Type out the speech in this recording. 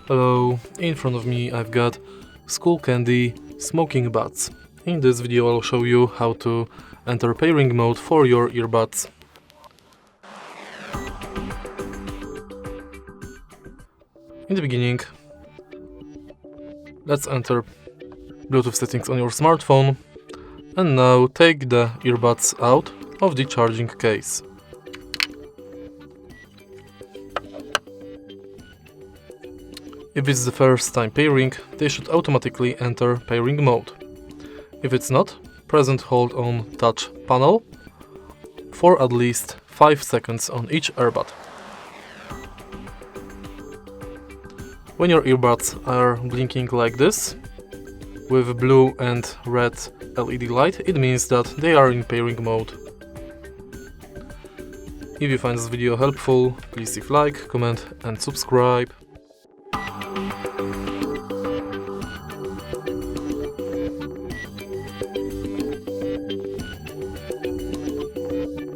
Hello, in front of me I've got Skullcandy Smokin Buds. In this video I'll show you how to enter pairing mode for your earbuds. In the beginning, let's enter Bluetooth settings on your smartphone, and now take the earbuds out of the charging case. If it's the first time pairing, they should automatically enter pairing mode. If it's not, press and hold on touch panel for at least 5 seconds on each earbud. When your earbuds are blinking like this, with blue and red LED light, it means that they are in pairing mode. If you find this video helpful, please leave like, comment and subscribe.